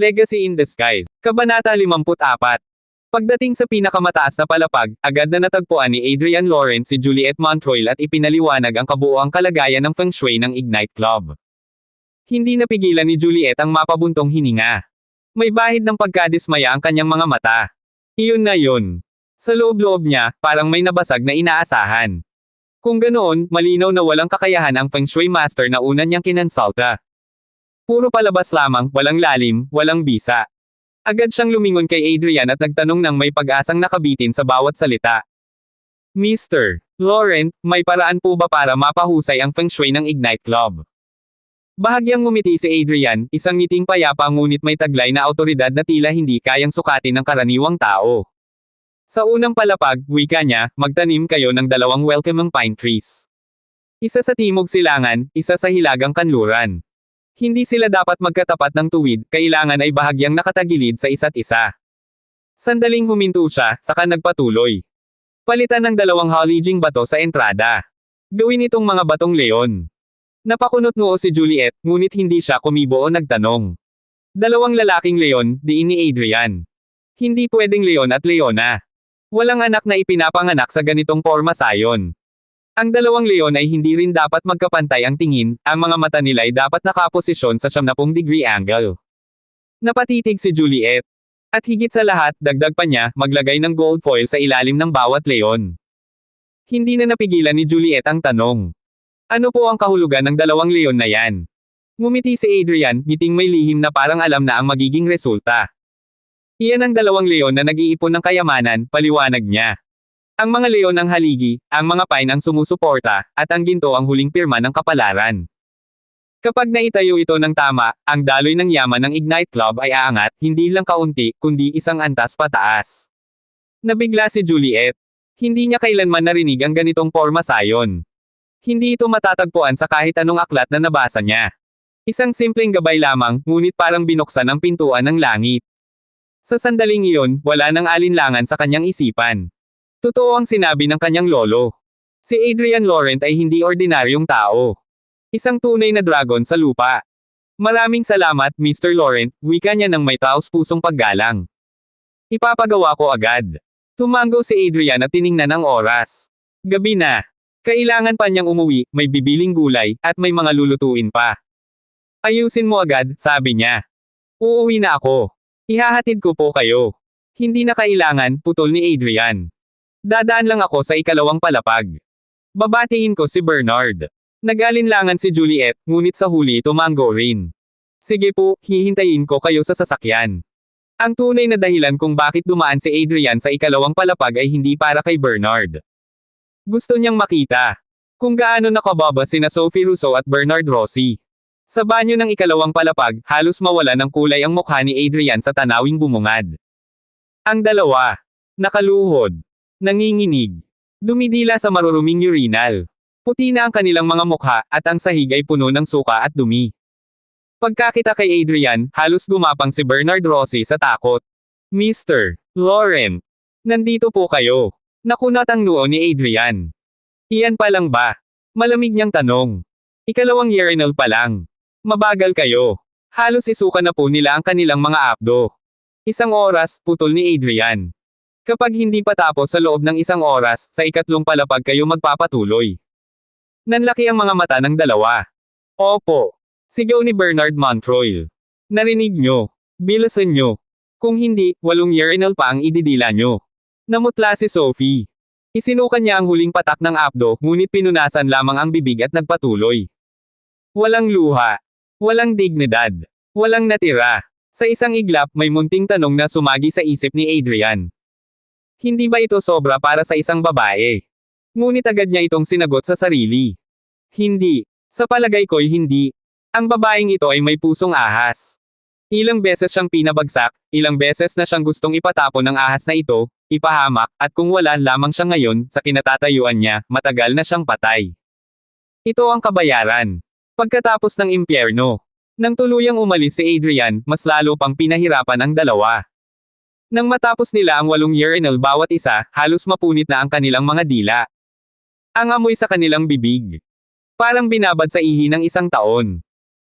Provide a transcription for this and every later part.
Legacy in Disguise. Kabanata 54. Pagdating sa pinakamataas na palapag, agad na natagpuan ni Adrian Lawrence si Juliet Montreuil at ipinaliwanag ang kabuoang kalagayan ng feng shui ng Ignite Club. Hindi napigilan ni Juliet ang mapabuntong hininga. May bahid ng pagkadismaya ang kanyang mga mata. Iyon na yun. Sa loob-loob niya, parang may nabasag na inaasahan. Kung ganoon, malinaw na walang kakayahan ang feng shui master na una niyang kinonsulta. Puro palabas lamang, walang lalim, walang bisa. Agad siyang lumingon kay Adrian at nagtanong ng may pag-asang nakabitin sa bawat salita. Mr. Laurent, may paraan po ba para mapahusay ang feng shui ng Ignite Club? Bahagyang ngumiti si Adrian, isang ngiting payapa ngunit may taglay na awtoridad na tila hindi kayang sukatin ng karaniwang tao. Sa unang palapag, wika niya, magtanim kayo ng 2 welcoming pine trees. Isa sa timog silangan, isa sa hilagang kanluran. Hindi sila dapat magkatapat ng tuwid, kailangan ay bahagyang nakatagilid sa isa't isa. Sandaling huminto siya, saka nagpatuloy. Palitan ng 2 halijing bato sa entrada. Gawin itong mga batong leon. Napakunot-noo si Juliet, ngunit hindi siya kumibo o nagtanong. 2 lalaking leon, diin ni Adrian. Hindi pwedeng leon at leona. Walang anak na ipinapanganak sa ganitong porma sayon. Ang 2 leon ay hindi rin dapat magkapantay ang tingin, ang mga mata nila ay dapat nakaposisyon sa 90-degree angle. Napatitig si Juliet. At higit sa lahat, dagdag pa niya, maglagay ng gold foil sa ilalim ng bawat leon. Hindi na napigilan ni Juliet ang tanong. Ano po ang kahulugan ng 2 leon na yan? Ngumiti si Adrian, ngiting may lihim na parang alam na ang magiging resulta. Iyan ang 2 leon na nag-iipon ng kayamanan, paliwanag niya. Ang mga leon ang haligi, ang mga pine ang sumusuporta, at ang ginto ang huling pirma ng kapalaran. Kapag naitayo ito ng tama, ang daloy ng yaman ng Ignite Club ay aangat, hindi lang kaunti, kundi isang antas pataas. Nabigla si Juliet. Hindi niya kailanman narinig ang ganitong porma sayon. Hindi ito matatagpuan sa kahit anong aklat na nabasa niya. Isang simpleng gabay lamang, ngunit parang binuksan ang pintuan ng langit. Sa sandaling iyon, wala nang alinlangan sa kanyang isipan. Totoo ang sinabi ng kanyang lolo. Si Adrian Laurent ay hindi ordinaryong tao. Isang tunay na dragon sa lupa. Maraming salamat, Mr. Laurent, wika niya ng may taos-pusong paggalang. Ipapagawa ko agad. Tumango si Adrian at tiningnan ang oras. Gabi na. Kailangan pa niyang umuwi, may bibiling gulay, at may mga lulutuin pa. Ayusin mo agad, sabi niya. Uuwi na ako. Ihahatid ko po kayo. Hindi na kailangan, putol ni Adrian. Dadaan lang ako sa 2 palapag. Babatiin ko si Bernard. Nag-alinlangan si Juliet, ngunit sa huli tumango rin. Sige po, hihintayin ko kayo sa sasakyan. Ang tunay na dahilan kung bakit dumaan si Adrian sa 2 palapag ay hindi para kay Bernard. Gusto niyang makita kung gaano nakababa sina Sophie Russo at Bernard Rossi. Sa banyo ng 2 palapag, halos mawala ng kulay ang mukha ni Adrian sa tanawing bumungad. Ang dalawa, nakaluhod, nanginginig, dumidila sa maruruming urinal. Puti na ang kanilang mga mukha, at ang sahig ay puno ng suka at dumi. Pagkakita kay Adrian, halos gumapang si Bernard Rossi sa takot. Mr. Laurent, nandito po kayo. Nakunat ang noo ni Adrian. Iyan pa lang ba? Malamig niyang tanong. 2 urinal pa lang. Mabagal kayo. Halos isuka na po nila ang kanilang mga abdo. 1 oras, putol ni Adrian. Kapag hindi pa tapos sa loob ng 1 oras, sa 3 palapag kayo magpapatuloy. Nanlaki ang mga mata ng dalawa. Opo. Sigaw ni Bernard Montreuil. Narinig nyo. Bilasan nyo. Kung hindi, 8 urinal pa ang ididila nyo. Namutla si Sophie. Isinukan niya ang huling patak ng abdo, ngunit pinunasan lamang ang bibig at nagpatuloy. Walang luha. Walang dignidad. Walang natira. Sa isang iglap, may munting tanong na sumagi sa isip ni Adrian. Hindi ba ito sobra para sa isang babae? Ngunit agad niya itong sinagot sa sarili. Hindi. Sa palagay ko'y hindi. Ang babaeng ito ay may pusong ahas. Ilang beses siyang pinabagsak, ilang beses na siyang gustong ipatapon ng ahas na ito, ipahamak, at kung wala lamang siya ngayon, sa kinatatayuan niya, matagal na siyang patay. Ito ang kabayaran. Pagkatapos ng impyerno. Nang tuluyang umalis si Adrian, mas lalo pang pinahirapan ang dalawa. Nang matapos nila ang 8 urinal bawat isa, halos mapunit na ang kanilang mga dila. Ang amoy sa kanilang bibig. Parang binabad sa ihi ng 1 taon.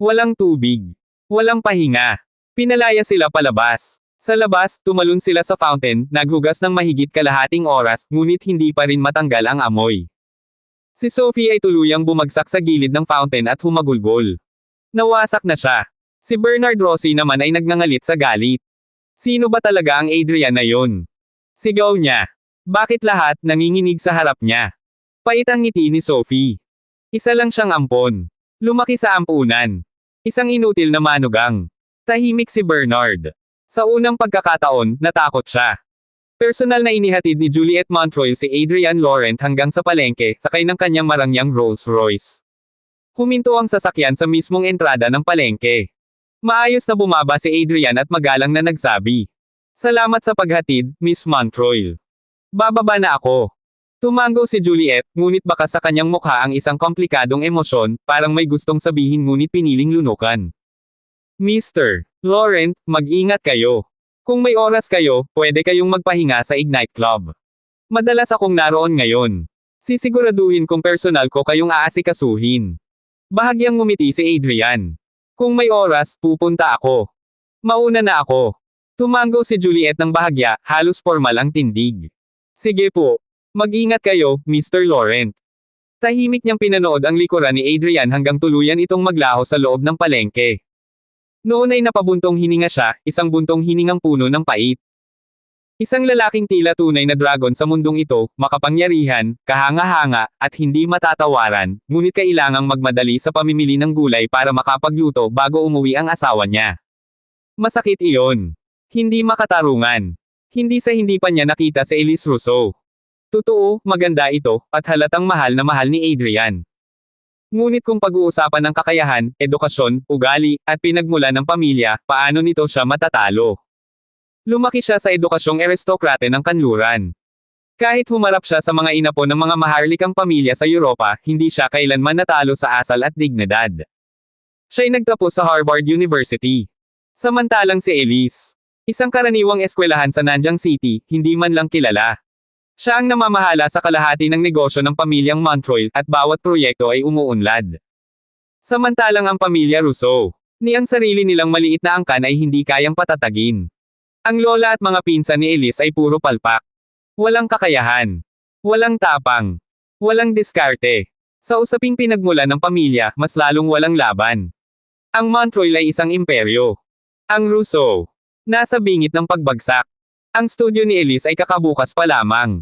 Walang tubig. Walang pahinga. Pinalaya sila palabas. Sa labas, tumalon sila sa fountain, naghugas ng mahigit kalahating oras, ngunit hindi pa rin matanggal ang amoy. Si Sophie ay tuluyang bumagsak sa gilid ng fountain at humagulgol. Nawasak na siya. Si Bernard Rossi naman ay nagngangalit sa galit. Sino ba talaga ang Adrian na yon? Sigaw niya. Bakit lahat nanginginig sa harap niya? Pait ang ngiti ni Sophie. Isa lang siyang ampon. Lumaki sa ampunan. Isang inutil na manugang. Tahimik si Bernard. Sa unang pagkakataon, natakot siya. Personal na inihatid ni Juliet Montreuil si Adrian Laurent hanggang sa palengke, sakay ng kanyang marangyang Rolls-Royce. Huminto ang sasakyan sa mismong entrada ng palengke. Maayos na bumaba si Adrian at magalang na nagsabi. Salamat sa paghatid, Miss Montreuil. Bababa na ako. Tumango si Juliet, ngunit baka sa kanyang mukha ang isang komplikadong emosyon, parang may gustong sabihin ngunit piniling lunukan. Mr. Laurent, mag-ingat kayo. Kung may oras kayo, pwede kayong magpahinga sa Ignite Club. Madalas akong naroon ngayon. Sisiguraduhin kong personal ko kayong aasikasuhin. Bahagyang ngumiti si Adrian. Kung may oras, pupunta ako. Mauna na ako. Tumango si Juliet ng bahagya, halos formal ang tindig. Sige po. Mag-ingat kayo, Mr. Laurent. Tahimik niyang pinanood ang likuran ni Adrian hanggang tuluyan itong maglaho sa loob ng palengke. Noon ay napabuntong hininga siya, isang buntong hiningang puno ng pait. Isang lalaking tila tunay na dragon sa mundong ito, makapangyarihan, kahanga-hanga, at hindi matatawaran, ngunit kailangang magmadali sa pamimili ng gulay para makapagluto bago umuwi ang asawa niya. Masakit iyon. Hindi makatarungan. Hindi sa hindi pa niya nakita si Elise Rousseau. Totoo, maganda ito, at halatang mahal na mahal ni Adrian. Ngunit kung pag-uusapan ng kakayahan, edukasyon, ugali, at pinagmulan ng pamilya, paano nito siya matatalo? Lumaki siya sa edukasyong aristokrate ng kanluran. Kahit humarap siya sa mga inapo ng mga maharlikang pamilya sa Europa, hindi siya kailanman natalo sa asal at dignidad. Siya'y nagtapos sa Harvard University. Samantalang si Elise, isang karaniwang eskwelahan sa Nanjing City, hindi man lang kilala. Siya ang namamahala sa kalahati ng negosyo ng pamilyang Montreuil, at bawat proyekto ay umuunlad. Samantalang ang pamilya Rousseau, ni ang sarili nilang maliit na angkan ay hindi kayang patatagin. Ang lola at mga pinsan ni Elise ay puro palpak. Walang kakayahan. Walang tapang. Walang diskarte. Sa usaping pinagmulan ng pamilya, mas lalong walang laban. Ang Montreuil ay isang imperyo. Ang Rousseau, nasa bingit ng pagbagsak. Ang studio ni Elise ay kakabukas pa lamang.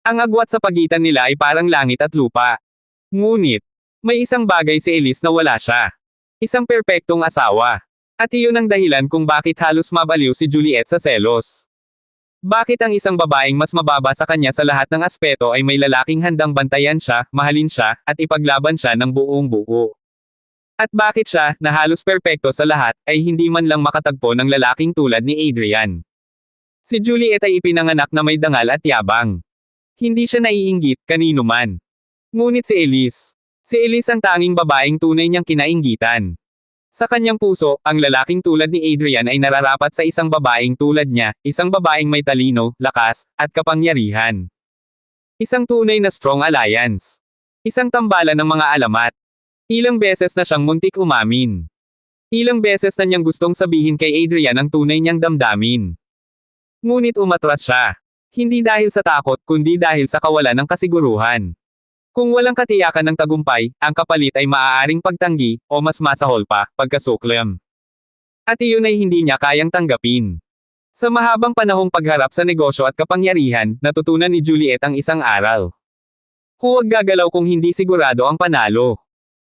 Ang agwat sa pagitan nila ay parang langit at lupa. Ngunit, may isang bagay si Elise na wala siya. Isang perpektong asawa. At iyon ang dahilan kung bakit halos mabaliw si Juliet sa selos. Bakit ang isang babaeng mas mababa sa kanya sa lahat ng aspeto ay may lalaking handang bantayan siya, mahalin siya, at ipaglaban siya ng buong buo? At bakit siya, na halos perpekto sa lahat, ay hindi man lang makatagpo ng lalaking tulad ni Adrian? Si Juliet ay ipinanganak na may dangal at yabang. Hindi siya naiinggit, kanino man. Ngunit si Elise ang tanging babaeng tunay niyang kinainggitan. Sa kanyang puso, ang lalaking tulad ni Adrian ay nararapat sa isang babaeng tulad niya, isang babaeng may talino, lakas, at kapangyarihan. Isang tunay na strong alliance. Isang tambalan ng mga alamat. Ilang beses na siyang muntik umamin. Ilang beses na niyang gustong sabihin kay Adrian ang tunay niyang damdamin. Ngunit umatras siya. Hindi dahil sa takot, kundi dahil sa kawalan ng kasiguruhan. Kung walang katiyakan ng tagumpay, ang kapalit ay maaaring pagtanggi, o mas masahol pa, pagkasuklam. At iyon ay hindi niya kayang tanggapin. Sa mahabang panahong pagharap sa negosyo at kapangyarihan, natutunan ni Juliet ang isang aral. Huwag gagalaw kung hindi sigurado ang panalo.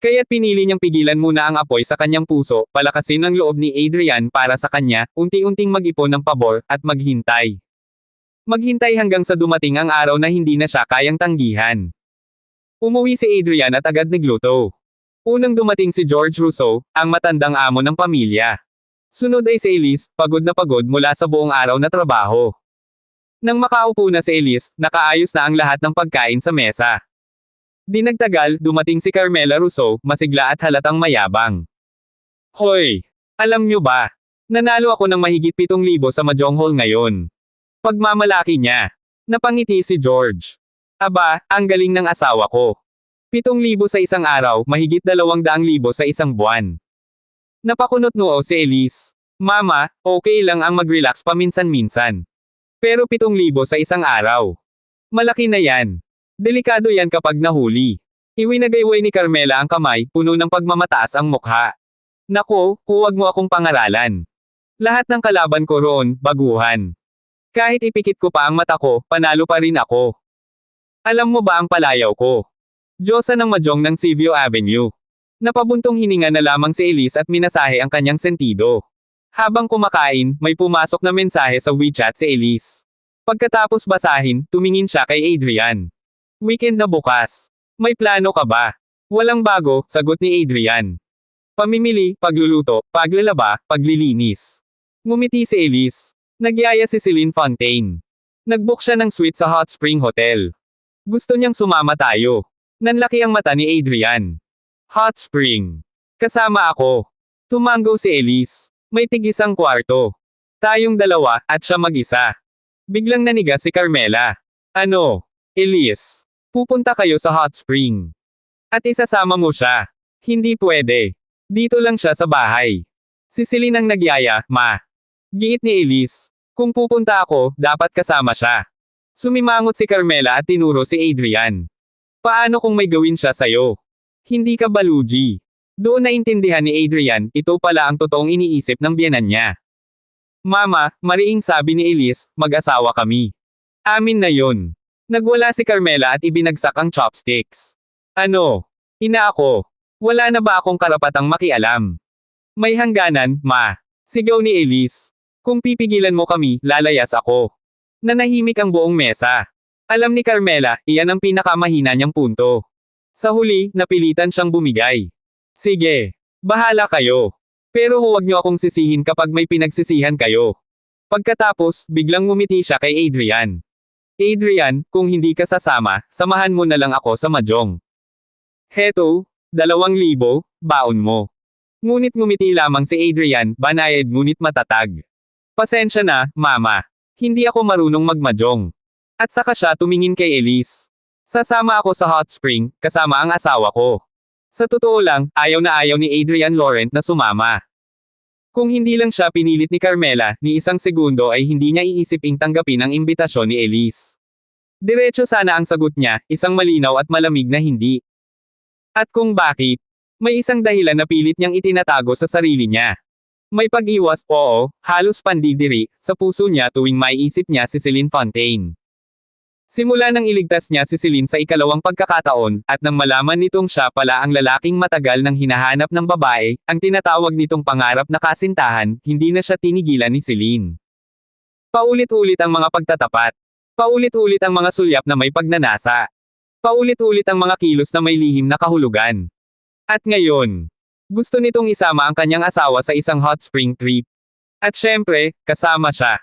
Kaya't pinili niyang pigilan muna ang apoy sa kanyang puso, palakasin ang loob ni Adrian para sa kanya, unti-unting mag-ipon ng pabor, at maghintay. Maghintay hanggang sa dumating ang araw na hindi na siya kayang tanggihan. Umuwi si Adrian at agad nagluto. Unang dumating si George Rousseau, ang matandang amo ng pamilya. Sunod ay si Elise, pagod na pagod mula sa buong araw na trabaho. Nang makaupo na si Elise, nakaayos na ang lahat ng pagkain sa mesa. Di nagtagal, dumating si Carmela Rousseau, masigla at halatang mayabang. Hoy! Alam nyo ba? Nanalo ako ng mahigit 7,000 sa Mahjong Hall ngayon. Pagmamalaki niya. Napangiti si George. Aba, ang galing ng asawa ko. 7,000 sa isang araw, mahigit 200,000 sa isang buwan. Napakunot noo si Elise. Mama, okay lang ang mag-relax paminsan-minsan. Pero 7,000 sa isang araw. Malaki na yan. Delikado yan kapag nahuli. Iwinagayway ni Carmela ang kamay, puno ng pagmamataas ang mukha. Nako, huwag mo akong pangaralan. Lahat ng kalaban ko roon, baguhan. Kahit ipikit ko pa ang mata ko, panalo pa rin ako. Alam mo ba ang palayaw ko? Diyosa ng Mahjong ng Seaview Avenue. Napabuntong hininga na lamang si Elise at minasahe ang kanyang sentido. Habang kumakain, may pumasok na mensahe sa WeChat si Elise. Pagkatapos basahin, tumingin siya kay Adrian. Weekend na bukas. May plano ka ba? Walang bago, sagot ni Adrian. Pamimili, pagluluto, paglalaba, paglilinis. Ngumiti si Elise. Nagyaya si Celine Fontaine. Nagbook siya ng suite sa Hot Spring Hotel. Gusto niyang sumama tayo. Nanlaki ang mata ni Adrian. Hot Spring. Kasama ako. Tumango si Elise. May tig-isang kwarto. Tayong dalawa, at siya mag-isa. Biglang naniga si Carmela. Ano? Elise. Pupunta kayo sa Hot Spring. At isasama mo siya. Hindi pwede. Dito lang siya sa bahay. Si Celine ang nagyaya, ma. Giit ni Elise. Kung pupunta ako, dapat kasama siya. Sumimangot si Carmela at tinuro si Adrian. Paano kung may gawin siya sa'yo? Hindi ka balugi. Doon naintindihan ni Adrian, ito pala ang totoong iniisip ng biyenan niya. Mama, mariing sabi ni Elise, mag-asawa kami. Amin na yon. Nagwala si Carmela at ibinagsak ang chopsticks. Ano? Ina ako. Wala na ba akong karapatang makialam? May hangganan, ma. Sigaw ni Elise. Kung pipigilan mo kami, lalayas ako. Nanahimik ang buong mesa. Alam ni Carmela, iyan ang pinakamahina niyang punto. Sa huli, napilitan siyang bumigay. Sige. Bahala kayo. Pero huwag niyo akong sisihin kapag may pinagsisihan kayo. Pagkatapos, biglang ngumiti siya kay Adrian. Adrian, kung hindi ka sasama, samahan mo na lang ako sa Mahjong. Heto, 2,000, baon mo. Ngunit ngumiti lamang si Adrian, banayad ngunit matatag. Pasensya na, mama. Hindi ako marunong magmahjong. At saka siya tumingin kay Elise. Sasama ako sa Hot Spring, kasama ang asawa ko. Sa totoo lang, ayaw na ayaw ni Adrian Laurent na sumama. Kung hindi lang siya pinilit ni Carmela, ni isang segundo ay hindi niya iisiping tanggapin ang imbitasyon ni Elise. Diretso sana ang sagot niya, isang malinaw at malamig na hindi. At kung bakit? May isang dahilan na pilit niyang itinatago sa sarili niya. May pag-iwas, oo, halos pandidiri, sa puso niya tuwing maiisip niya si Celine Fontaine. Simula nang iligtas niya si Celine sa ikalawang pagkakataon, at nang malaman nitong siya pala ang lalaking matagal nang hinahanap ng babae, ang tinatawag nitong pangarap na kasintahan, hindi na siya tinigilan ni Celine. Paulit-ulit ang mga pagtatapat. Paulit-ulit ang mga sulyap na may pagnanasa. Paulit-ulit ang mga kilos na may lihim na kahulugan. At ngayon, gusto nitong isama ang kanyang asawa sa isang hot spring trip. At syempre, kasama siya.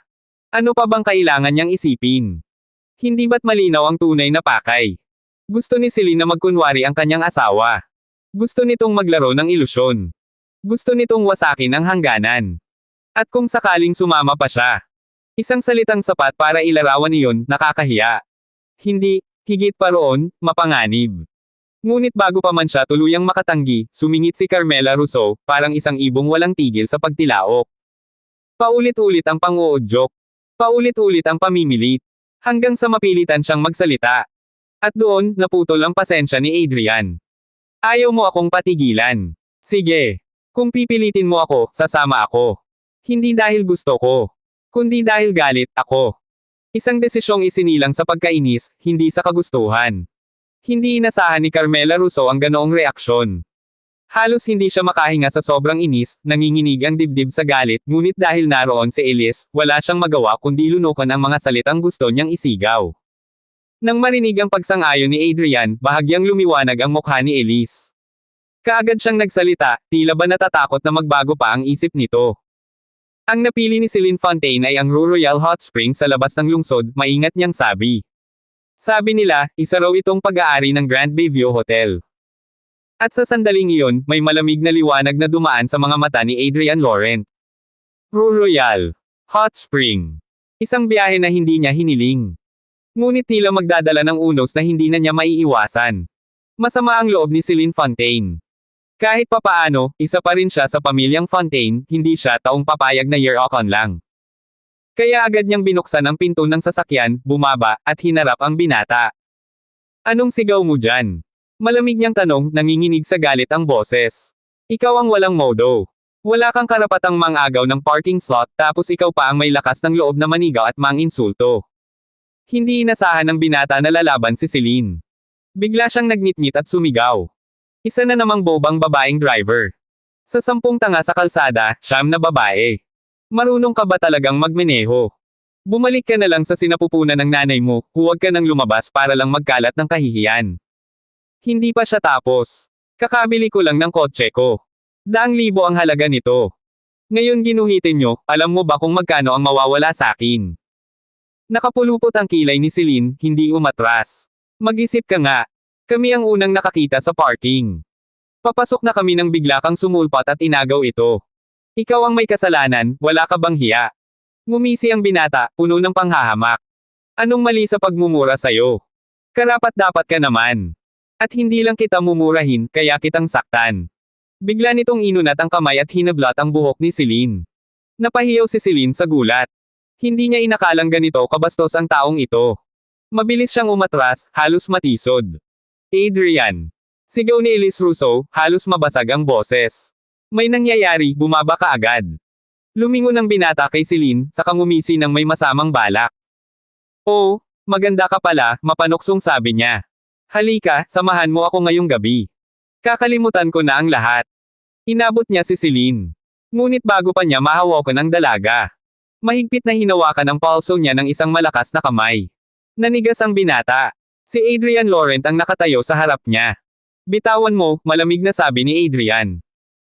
Ano pa bang kailangan niyang isipin? Hindi ba't malinaw ang tunay na pakay? Gusto ni Celine na magkunwari ang kanyang asawa. Gusto nitong maglaro ng ilusyon. Gusto nitong wasakin ang hangganan. At kung sakaling sumama pa siya, isang salitang sapat para ilarawan iyon, nakakahiya. Hindi, higit pa roon, mapanganib. Ngunit bago pa man siya tuluyang makatanggi, sumingit si Carmela Rousseau, parang isang ibong walang tigil sa pagtilaok. Paulit-ulit ang pang-uudyok. Paulit-ulit ang pamimilit. Hanggang sa mapilitan siyang magsalita. At doon, naputol ang pasensya ni Adrian. Ayaw mo akong patigilan. Sige. Kung pipilitin mo ako, sasama ako. Hindi dahil gusto ko. Kundi dahil galit ako. Isang desisyong isinilang sa pagkainis, hindi sa kagustuhan. Hindi inasahan ni Carmela Rousseau ang ganoong reaksyon. Halos hindi siya makahinga sa sobrang inis, nanginginig ang dibdib sa galit, ngunit dahil naroon si Elise, wala siyang magawa kundi lunukan ang mga salitang gusto niyang isigaw. Nang marinig ang pagsang-ayon ni Adrian, bahagyang lumiwanag ang mukha ni Elise. Kaagad siyang nagsalita, tila ba natatakot na magbago pa ang isip nito. Ang napili ni Celine Fontaine ay ang Royal Hot Spring sa labas ng lungsod, maingat niyang sabi. Sabi nila, isa raw itong pag-aari ng Grand Bayview Hotel. At sa sandaling iyon, may malamig na liwanag na dumaan sa mga mata ni Adrian Laurent. Royal Hot Spring. Isang biyahe na hindi niya hiniling. Ngunit tila magdadala ng unos na hindi na niya maiiwasan. Masama ang loob ni Celine Fontaine. Kahit papaano, isa pa rin siya sa pamilyang Fontaine, hindi siya taong papayag na year-on lang. Kaya agad niyang binuksan ang pinto ng sasakyan, bumaba, at hinarap ang binata. Anong sigaw mo dyan? Malamig niyang tanong, nanginginig sa galit ang boses. Ikaw ang walang modo. Wala kang karapatang mangagaw ng parking slot tapos ikaw pa ang may lakas ng loob na manigaw at manginsulto. Hindi inasahan ng binata na lalaban si Celine. Bigla siyang nagnitnit at sumigaw. Isa na namang bobang babaeng driver. Sa 10 tanga sa kalsada, 9 na babae. Marunong ka ba talagang magmeneho? Bumalik ka na lang sa sinapupunan ng nanay mo, huwag ka nang lumabas para lang magkalat ng kahihiyan. Hindi pa siya tapos. Kakabili ko lang ng kotse ko. 100,000 ang halaga nito. Ngayon ginuhitin nyo, alam mo ba kung magkano ang mawawala sa akin? Nakapulupot ang kilay ni Celine, hindi umatras. Mag-isip ka nga. Kami ang unang nakakita sa parking. Papasok na kami nang bigla kang sumulpat at inagaw ito. Ikaw ang may kasalanan, wala ka bang hiya? Ngumisi ang binata, puno ng panghahamak. Anong mali sa pagmumura sayo? Karapat-dapat ka naman. At hindi lang kita mumurahin, kaya kitang saktan. Bigla nitong inunat ang kamay at hinablot ang buhok ni Celine. Napahiyaw si Celine sa gulat. Hindi niya inakalang ganito kabastos ang taong ito. Mabilis siyang umatras, halos matisod. Adrian. Sigaw ni Elise Russo, halos mabasag ang boses. May nangyayari, bumaba ka agad. Lumingon ang binata kay Celine, saka ngumisi ng may masamang balak. Oh, maganda ka pala, mapanuksong sabi niya. Halika, samahan mo ako ngayong gabi. Kakalimutan ko na ang lahat. Inabot niya si Celine. Ngunit bago pa niya mahawakan ang dalaga. Mahigpit na hinawakan ang palso niya ng isang malakas na kamay. Nanigas ang binata. Si Adrian Laurent ang nakatayo sa harap niya. Bitawan mo, malamig na sabi ni Adrian.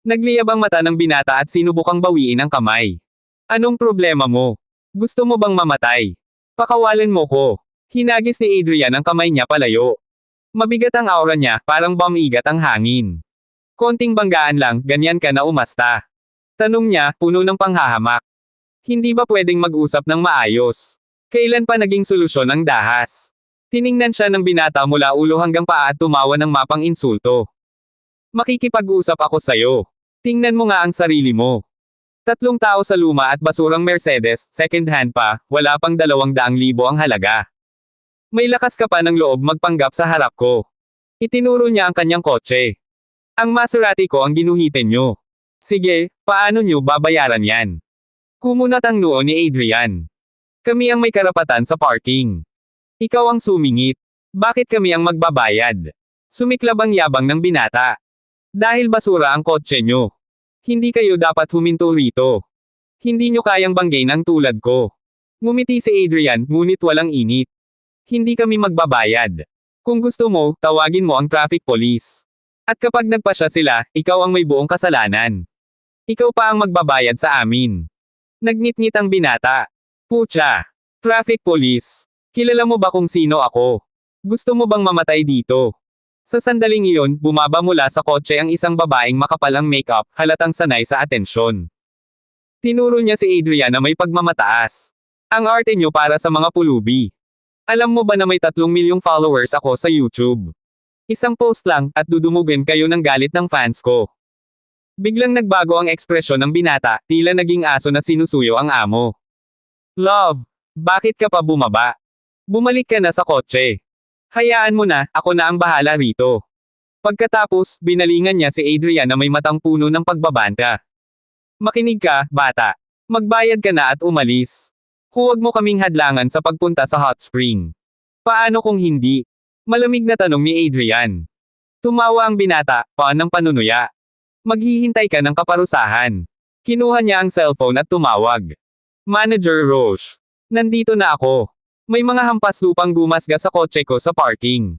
Nagliyab ang mata ng binata at sinubukang bawiin ang kamay. Anong problema mo? Gusto mo bang mamatay? Pakawalan mo ko. Hinagis ni Adrian ang kamay niya palayo. Mabigat ang aura niya, parang bumigat ang hangin. Konting banggaan lang, ganyan ka na umasta. Tanong niya, puno ng panghahamak. Hindi ba pwedeng mag-usap ng maayos? Kailan pa naging solusyon ang dahas? Tiningnan siya ng binata mula ulo hanggang paa at tumawa ng mapang insulto. Makikipag-usap ako sayo. Tingnan mo nga ang sarili mo. 3 tao sa luma at basurang Mercedes, second hand pa, wala pang 200,000 ang halaga. May lakas ka pa ng loob magpanggap sa harap ko. Itinuro niya ang kanyang kotse. Ang Maserati ko ang ginuhitin nyo. Sige, paano nyo babayaran yan? Kumunat ang noo ni Adrian. Kami ang may karapatan sa parking. Ikaw ang sumingit. Bakit kami ang magbabayad? Sumiklab ang yabang ng binata. Dahil basura ang kotse nyo. Hindi kayo dapat huminto rito. Hindi nyo kayang banggain ang tulad ko. Ngumiti si Adrian, ngunit walang init. Hindi kami magbabayad. Kung gusto mo, tawagin mo ang traffic police. At kapag nagpasya sila, ikaw ang may buong kasalanan. Ikaw pa ang magbabayad sa amin. Nagnitngit ang binata. Pucha. Traffic police. Kilala mo ba kung sino ako? Gusto mo bang mamatay dito? Sa sandaling iyon, bumaba mula sa kotse ang isang babaeng makapal ang makeup, halatang sanay sa atensyon. Tinuro niya si Adrian na may pagmamataas. Ang arte nyo para sa mga pulubi. Alam mo ba na may 3 milyong followers ako sa YouTube? Isang post lang, at dudumugin kayo ng galit ng fans ko. Biglang nagbago ang ekspresyon ng binata, tila naging aso na sinusuyo ang amo. Love, bakit ka pa bumaba? Bumalik ka na sa kotse. Hayaan mo na, ako na ang bahala rito. Pagkatapos, binalingan niya si Adrian na may matang puno ng pagbabanta. Makinig ka, bata. Magbayad ka na at umalis. Huwag mo kaming hadlangan sa pagpunta sa hot spring. Paano kung hindi? Malamig na tanong ni Adrian. Tumawa ang binata, paan ng panunuya. Maghihintay ka ng kaparusahan. Kinuha niya ang cellphone at tumawag. Manager Roche. Nandito na ako. May mga hampas lupang gumasga sa kotse ko sa parking.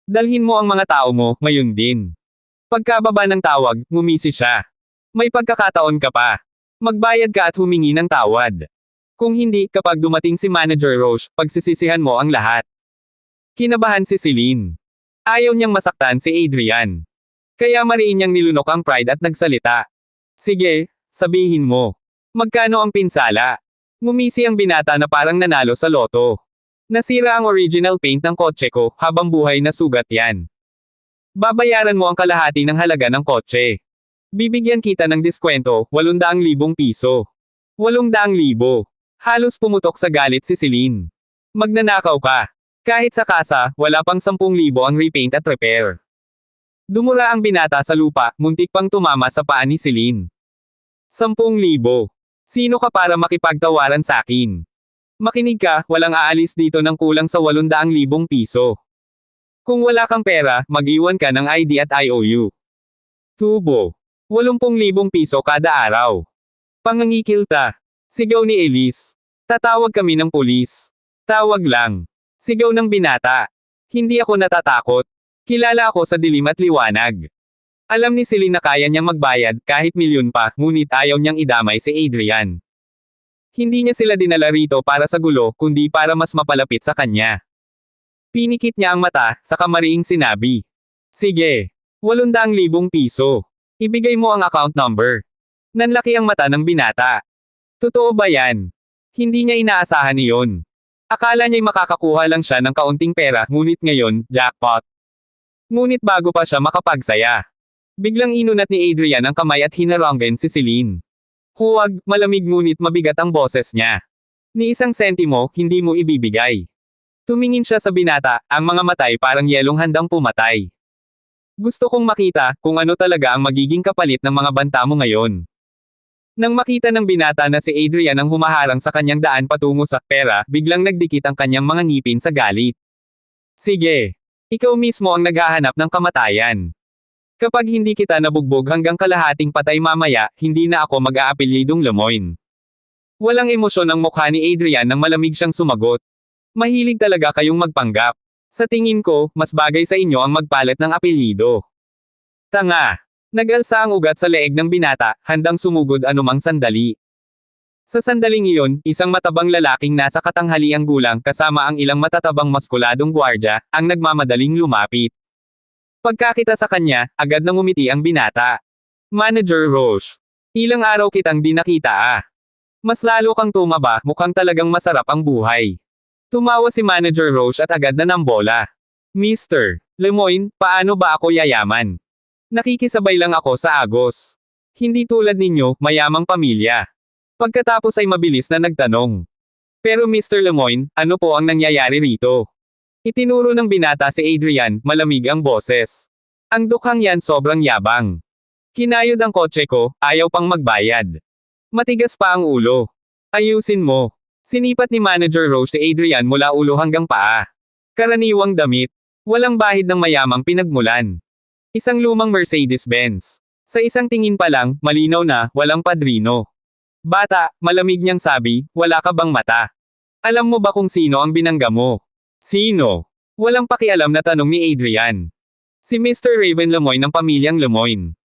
Dalhin mo ang mga tao mo, ngayon din. Pagkababa ng tawag, ngumisi siya. May pagkakataon ka pa. Magbayad ka at humingi ng tawad. Kung hindi, kapag dumating si Manager Roche, pagsisisihan mo ang lahat. Kinabahan si Celine. Ayaw niyang masaktan si Adrian. Kaya mariin niyang nilunok ang pride at nagsalita. Sige, sabihin mo. Magkano ang pinsala? Ngumisi ang binata na parang nanalo sa loto. Nasira ang original paint ng kotse ko, habang buhay na sugat yan. Babayaran mo ang kalahati ng halaga ng kotse. Bibigyan kita ng diskwento, 800,000 piso. 800,000. Halos pumutok sa galit si Celine. Magnanakaw ka. Kahit sa kasa, wala pang 10,000 ang repaint at repair. Dumura ang binata sa lupa, muntik pang tumama sa paa ni Celine. 10,000. Sino ka para makipagtawaran sa akin? Makinig ka, walang aalis dito ng kulang sa 800,000 piso. Kung wala kang pera, mag-iwan ka ng ID at IOU. Tubo. 80,000 piso kada araw. Pangangikilta. Sigaw ni Elise. Tatawag kami ng pulis. Tawag lang. Sigaw ng binata. Hindi ako natatakot. Kilala ako sa dilim at liwanag. Alam ni Celine na kaya niyang magbayad kahit milyon pa, ngunit ayaw niyang idamay si Adrian. Hindi niya sila dinala rito para sa gulo, kundi para mas mapalapit sa kanya. Pinikit niya ang mata, saka mariing sinabi. Sige. 800,000 piso. Ibigay mo ang account number. Nanlaki ang mata ng binata. Totoo ba yan? Hindi niya inaasahan iyon. Akala niya'y makakakuha lang siya ng kaunting pera, ngunit ngayon, jackpot. Ngunit bago pa siya makapagsaya, biglang inunat ni Adrian ang kamay at hinaranggan si Celine. Huwag, malamig ngunit mabigat ang boses niya. Ni isang sentimo, hindi mo ibibigay. Tumingin siya sa binata, ang mga matay parang yelong handang pumatay. Gusto kong makita kung ano talaga ang magiging kapalit ng mga banta mo ngayon. Nang makita ng binata na si Adrian ang humaharang sa kanyang daan patungo sa pera, biglang nagdikit ang kanyang mga ngipin sa galit. Sige. Ikaw mismo ang naghahanap ng kamatayan. Kapag hindi kita nabugbog hanggang kalahating patay mamaya, hindi na ako mag-aapilyedong Lemoyne. Walang emosyon ang mukha ni Adrian nang malamig siyang sumagot. Mahilig talaga kayong magpanggap. Sa tingin ko, mas bagay sa inyo ang magpalit ng apelyido. Tanga. Nag-alsa ang ugat sa leeg ng binata, handang sumugod anumang sandali. Sa sandaling iyon, isang matabang lalaking nasa katanghaliang gulang kasama ang ilang matatabang maskuladong gwardya, ang nagmamadaling lumapit. Pagkakita sa kanya, agad nang ngumiti ang binata. Manager Roche. Ilang araw kitang di nakita ah. Mas lalo kang tumaba, mukhang talagang masarap ang buhay. Tumawa si Manager Roche at agad na nambola. Mr. Lemoyne, paano ba ako yayaman? Nakikisabay lang ako sa agos. Hindi tulad ninyo, mayamang pamilya. Pagkatapos ay mabilis na nagtanong. Pero Mr. Lemoyne, ano po ang nangyayari rito? Itinuro ng binata si Adrian, malamig ang boses. Ang dukhang yan sobrang yabang. Kinayod ang kotse ko, ayaw pang magbayad. Matigas pa ang ulo. Ayusin mo. Sinipat ni Manager Roche si Adrian mula ulo hanggang paa. Karaniwang damit. Walang bahid ng mayamang pinagmulan. Isang lumang Mercedes-Benz. Sa isang tingin pa lang, malinaw na, walang padrino. Bata, malamig niyang sabi, wala ka bang mata? Alam mo ba kung sino ang binangga mo? Sino? Walang pakialam na tanong ni Adrian. Si Mr. Raven Lemoyne ng pamilyang Lemoyne.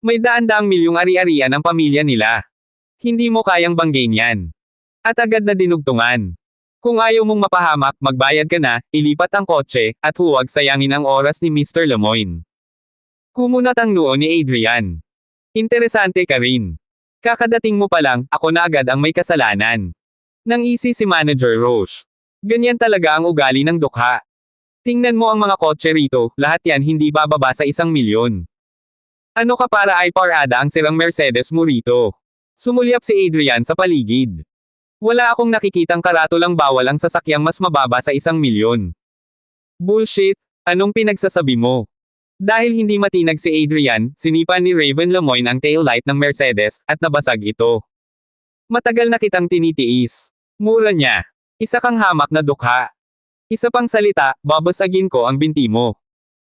May daan-daang milyong ari-arian ang pamilya nila. Hindi mo kayang banggain yan. At agad na dinugtungan. Kung ayaw mong mapahamak, magbayad ka na, ilipat ang kotse, at huwag sayangin ang oras ni Mr. Lemoyne. Kumunat ang noo ni Adrian. Interesante ka rin. Kakadating mo pa lang, ako na agad ang may kasalanan. Nangisi si Manager Roche. Ganyan talaga ang ugali ng dukha. Tingnan mo ang mga kotse rito, lahat yan hindi bababa sa 1,000,000. Ano ka para ay parada ang sirang Mercedes mo rito? Sumulyap si Adrian sa paligid. Wala akong nakikitang karatulang bawal ang sasakyang mas mababa sa 1,000,000. Bullshit, anong pinagsasabi mo? Dahil hindi matinag si Adrian, sinipa ni Raven Lemoyne ang taillight ng Mercedes, at nabasag ito. Matagal na kitang tinitiis. Mura niya. Isa kang hamak na dukha. Isa pang salita, babasagin ko ang binti mo.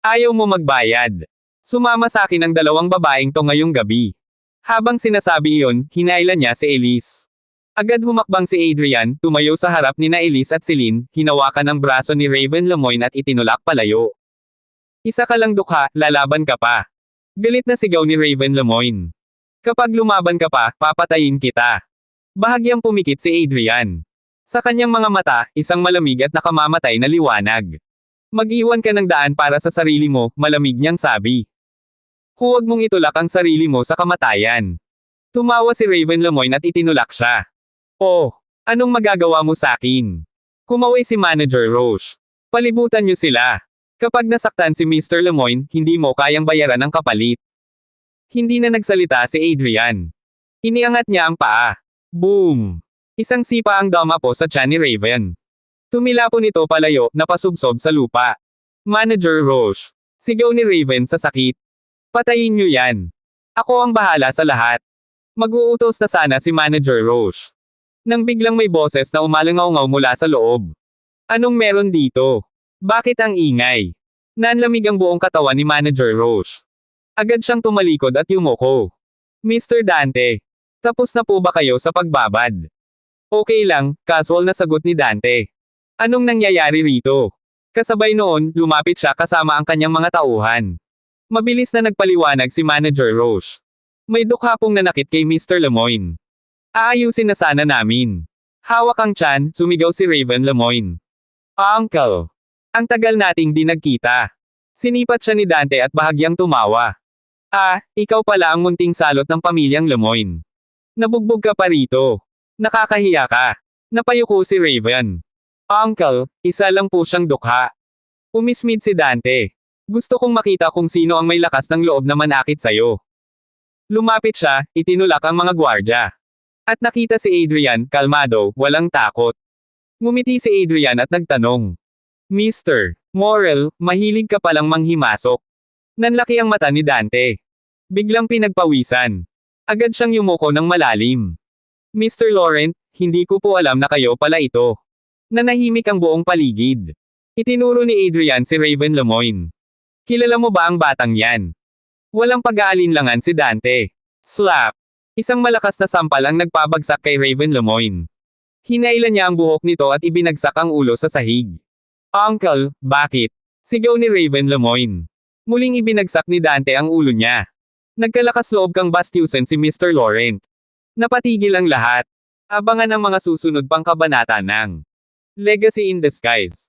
Ayaw mo magbayad. Sumama sa akin ang dalawang babaeng to ngayong gabi. Habang sinasabi iyon, hinailan niya si Elise. Agad humakbang si Adrian, tumayo sa harap ni na Elise at Celine, hinawakan ang braso ni Raven Lemoyne at itinulak palayo. Isa ka lang dukha, lalaban ka pa. Galit na sigaw ni Raven Lemoyne. Kapag lumaban ka pa, papatayin kita. Bahagyang pumikit si Adrian. Sa kanyang mga mata, isang malamig at nakamamatay na liwanag. Mag-iwan ka ng daan para sa sarili mo, malamig niyang sabi. Huwag mong itulak ang sarili mo sa kamatayan. Tumawa si Raven Lemoyne at itinulak siya. Oh, anong magagawa mo sa akin? Kumaway si Manager Roche. Palibutan niyo sila. Kapag nasaktan si Mr. Lemoyne, hindi mo kayang bayaran ang kapalit. Hindi na nagsalita si Adrian. Iniangat niya ang paa. Boom! Isang sipa ang dumapo sa tiyan ni Raven. Tumilapon ito palayo, napasubsob sa lupa. Manager Roche. Sigaw ni Raven sa sakit. Patayin niyo yan. Ako ang bahala sa lahat. Mag-uutos na sana si Manager Roche. Nang biglang may boses na umalangaw-ngaw mula sa loob. Anong meron dito? Bakit ang ingay? Nanlamig ang buong katawan ni Manager Roche. Agad siyang tumalikod at yumuko. Mr. Dante. Tapos na po ba kayo sa pagbabad? Okay lang, casual na sagot ni Dante. Anong nangyayari rito? Kasabay noon, lumapit siya kasama ang kanyang mga tauhan. Mabilis na nagpaliwanag si Manager Roche. May dukha pong nanakit kay Mr. Lemoyne. Aayusin na sana namin. Hawak ang tiyan, sumigaw si Raven Lemoyne. Uncle! Ang tagal nating di nagkita. Sinipat siya ni Dante at bahagyang tumawa. Ikaw pala ang munting salot ng pamilyang Lemoyne. Nabugbog ka pa rito. Nakakahiya ka. Napayuko si Raven. Uncle, isa lang po siyang dukha. Umismid si Dante. Gusto kong makita kung sino ang may lakas ng loob na manakit sayo. Lumapit siya, itinulak ang mga gwardya. At nakita si Adrian, kalmado, walang takot. Ngumiti si Adrian at nagtanong. Mr. Morel, mahilig ka palang manghimasok. Nanlaki ang mata ni Dante. Biglang pinagpawisan. Agad siyang yumuko ng malalim. Mr. Laurent, hindi ko po alam na kayo pala ito. Nanahimik ang buong paligid. Itinuro ni Adrian si Raven Lemoyne. Kilala mo ba ang batang yan? Walang pag-aalinlangan si Dante. Slap! Isang malakas na sampal ang nagpabagsak kay Raven Lemoyne. Hinailan niya ang buhok nito at ibinagsak ang ulo sa sahig. Uncle, bakit? Sigaw ni Raven Lemoyne. Muling ibinagsak ni Dante ang ulo niya. Nagkalakas loob kang bastyusin si Mr. Laurent. Napatigil ang lahat. Abangan ang mga susunod pang kabanata ng Legacy in Disguise.